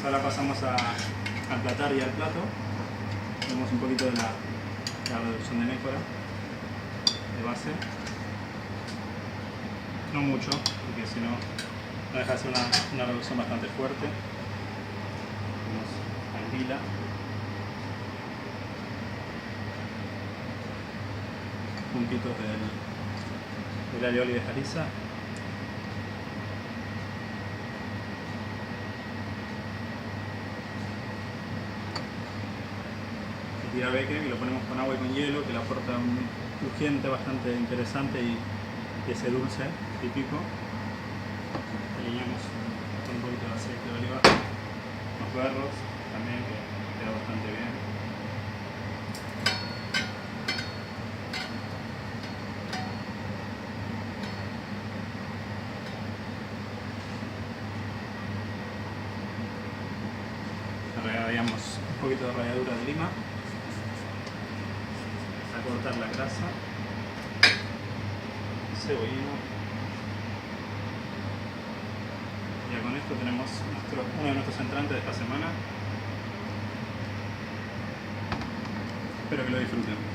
Entonces ahora pasamos a emplatar y al plato. Tenemos un poquito de la reducción de nécora de base. No mucho, porque si no deja de ser una reducción bastante fuerte. Tenemos anguila. Puntitos del alioli de Jaliza. Y tirabeque, que lo ponemos con agua y con hielo, que le aporta un crujiente bastante interesante y ese dulce típico. Alineamos con un poquito de aceite de oliva, los berros también, que queda bastante bien. Agregamos un poquito de ralladura de lima a cortar la grasa, cebollino. Ya con esto tenemos uno de nuestros entrantes de esta semana. Espero que lo disfruten.